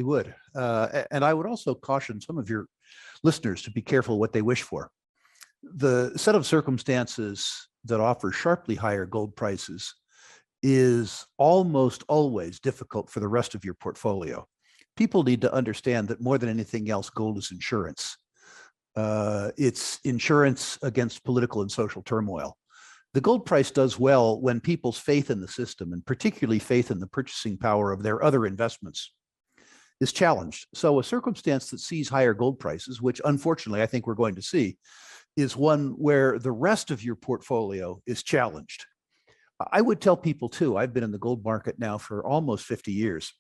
would. And I would also caution some of your listeners to be careful what they wish for. The set of circumstances that offer sharply higher gold prices is almost always difficult for the rest of your portfolio. People need to understand that more than anything else, gold is insurance. It's insurance against political and social turmoil. The gold price does well when people's faith in the system, and particularly faith in the purchasing power of their other investments, is challenged. So a circumstance that sees higher gold prices, which unfortunately I think we're going to see, is one where the rest of your portfolio is challenged. I would tell people too, I've been in the gold market now for almost 50 years.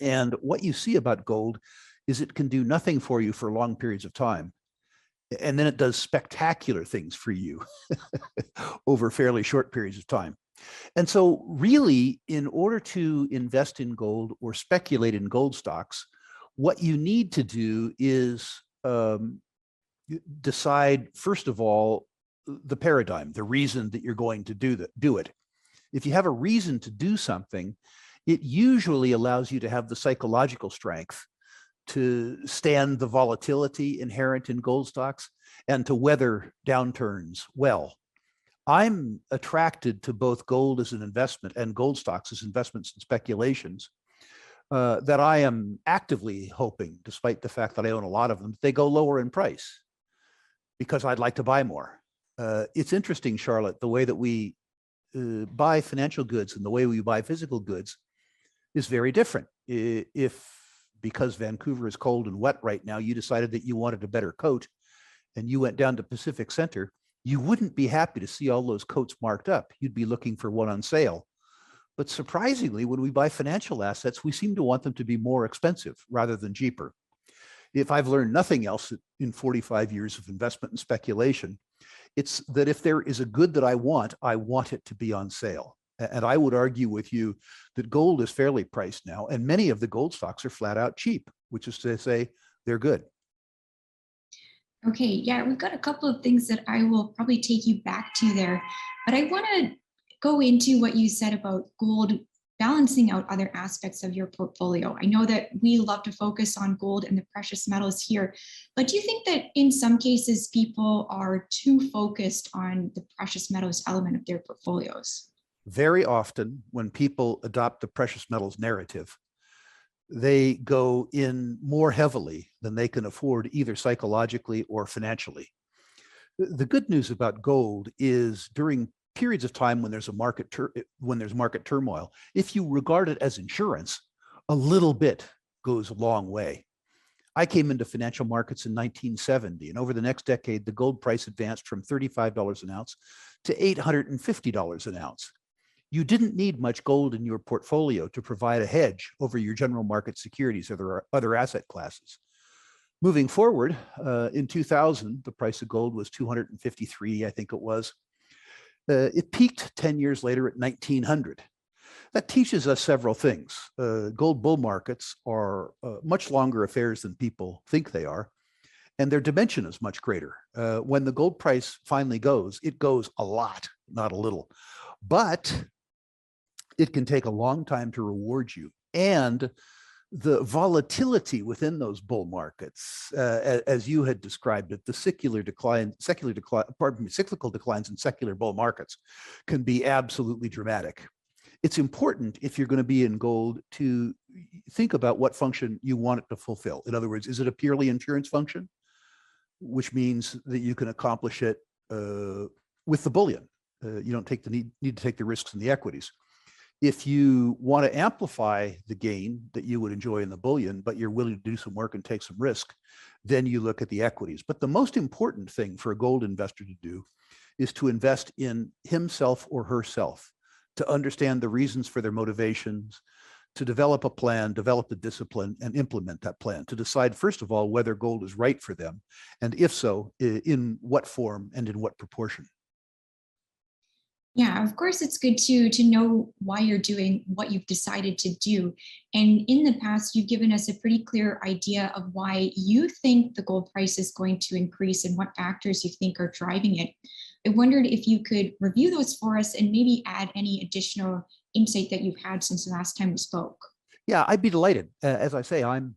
And what you see about gold is it can do nothing for you for long periods of time. And then it does spectacular things for you over fairly short periods of time. And so really, in order to invest in gold or speculate in gold stocks, what you need to do is decide, first of all, the paradigm, the reason that you're going to do it. If you have a reason to do something, it usually allows you to have the psychological strength to stand the volatility inherent in gold stocks and to weather downturns well. I'm attracted to both gold as an investment and gold stocks as investments and speculations that I am actively hoping, despite the fact that I own a lot of them, they go lower in price because I'd like to buy more. It's interesting, Charlotte, the way that we buy financial goods and the way we buy physical goods is very different. If because Vancouver is cold and wet right now, you decided that you wanted a better coat and you went down to Pacific Center, you wouldn't be happy to see all those coats marked up. You'd be looking for one on sale. But surprisingly, when we buy financial assets, we seem to want them to be more expensive rather than cheaper. If I've learned nothing else in 45 years of investment and speculation, it's that if there is a good that I want it to be on sale. And I would argue with you that gold is fairly priced now, and many of the gold stocks are flat out cheap, which is to say they're good. Okay, yeah, we've got a couple of things that I will probably take you back to there, but I want to go into what you said about gold balancing out other aspects of your portfolio. I know that we love to focus on gold and the precious metals here, but do you think that in some cases people are too focused on the precious metals element of their portfolios? Very often, when people adopt the precious metals narrative, they go in more heavily than they can afford, either psychologically or financially. The good news about gold is during periods of time when there's market turmoil, if you regard it as insurance, a little bit goes a long way. I came into financial markets in 1970, and over the next decade, the gold price advanced from $35 an ounce to $850 an ounce. You didn't need much gold in your portfolio to provide a hedge over your general market securities or other asset classes. Moving forward, in 2000, the price of gold was 253, I think it was. It peaked 10 years later at 1900. That teaches us several things. Gold bull markets are much longer affairs than people think they are, and their dimension is much greater. When the gold price finally goes, it goes a lot, not a little. But it can take a long time to reward you. And the volatility within those bull markets, as you had described it, the cyclical declines in secular bull markets can be absolutely dramatic. It's important, if you're going to be in gold, to think about what function you want it to fulfill. In other words, is it a purely insurance function, which means that you can accomplish it with the bullion. You don't need to take the risks in the equities. If you want to amplify the gain that you would enjoy in the bullion, but you're willing to do some work and take some risk, then you look at the equities. But the most important thing for a gold investor to do is to invest in himself or herself, to understand the reasons for their motivations, to develop a plan, develop the discipline, and implement that plan, to decide, first of all, whether gold is right for them, and if so, in what form and in what proportion. Yeah, of course, it's good to know why you're doing what you've decided to do. And in the past, you've given us a pretty clear idea of why you think the gold price is going to increase and what factors you think are driving it. I wondered if you could review those for us and maybe add any additional insight that you've had since the last time we spoke. Yeah, I'd be delighted. As I say, I'm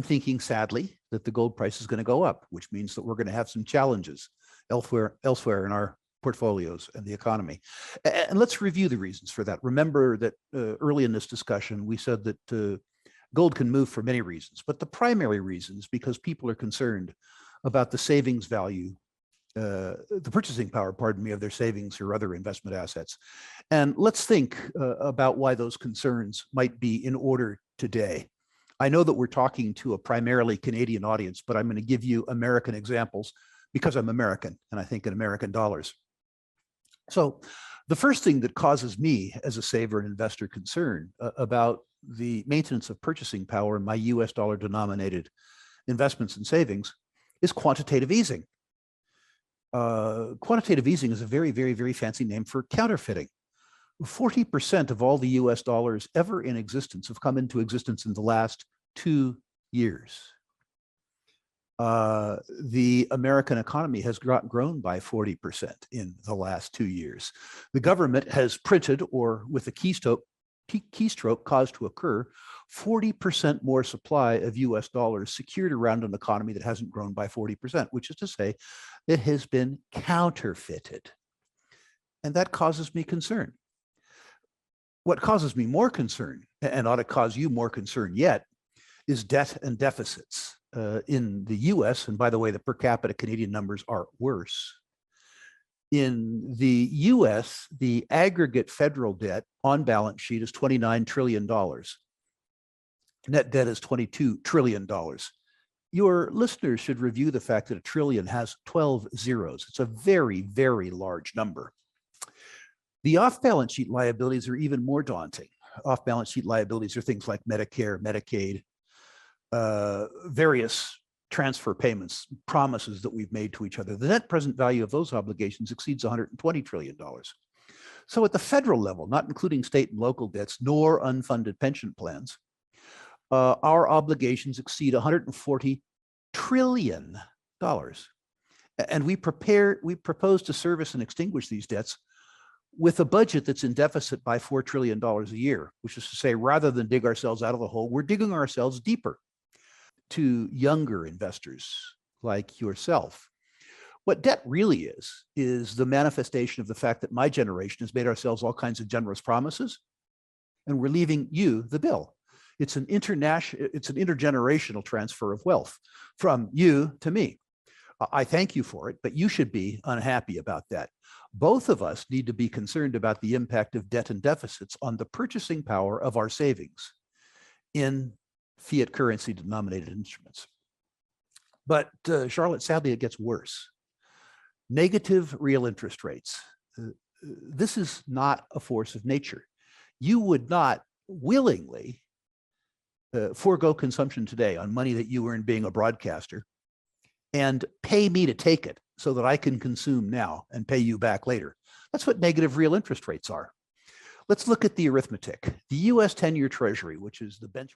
thinking sadly that the gold price is going to go up, which means that we're going to have some challenges elsewhere in our portfolios and the economy. And let's review the reasons for that. Remember that early in this discussion, we said that gold can move for many reasons, but the primary reason is because people are concerned about the savings value, the purchasing power, pardon me, of their savings or other investment assets. And let's think about why those concerns might be in order today. I know that we're talking to a primarily Canadian audience, but I'm going to give you American examples because I'm American and I think in American dollars. So the first thing that causes me as a saver and investor concern about the maintenance of purchasing power in my US dollar denominated investments and savings is quantitative easing. Quantitative easing is a very, very, very fancy name for counterfeiting. 40% of all the US dollars ever in existence have come into existence in the last 2 years. The American economy has grown by 40% in the last 2 years. The government has printed, or with a keystroke caused to occur, 40% more supply of US dollars secured around an economy that hasn't grown by 40%, which is to say, it has been counterfeited. And that causes me concern. What causes me more concern, and ought to cause you more concern yet, is debt and deficits. In the US, and by the way, the per capita Canadian numbers are worse. In the US, the aggregate federal debt on balance sheet is $29 trillion. Net debt is $22 trillion. Your listeners should review the fact that a trillion has 12 zeros. It's a very, very large number. The off-balance sheet liabilities are even more daunting. Off-balance sheet liabilities are things like Medicare, Medicaid, various transfer payments, promises that we've made to each other. The net present value of those obligations exceeds $120 trillion. So at the federal level, not including state and local debts, nor unfunded pension plans, our obligations exceed $140 trillion. And we propose to service and extinguish these debts with a budget that's in deficit by $4 trillion a year, which is to say, rather than dig ourselves out of the hole, we're digging ourselves deeper. To younger investors like yourself, what debt really is the manifestation of the fact that my generation has made ourselves all kinds of generous promises, and we're leaving you the bill. It's an intergenerational transfer of wealth from you to me. I thank you for it, but you should be unhappy about that. Both of us need to be concerned about the impact of debt and deficits on the purchasing power of our savings in fiat currency denominated instruments. But Charlotte, sadly, it gets worse. Negative real interest rates. This is not a force of nature. You would not willingly forego consumption today on money that you earn being a broadcaster and pay me to take it so that I can consume now and pay you back later. That's what negative real interest rates are. Let's look at the arithmetic. The US 10-year Treasury, which is the benchmark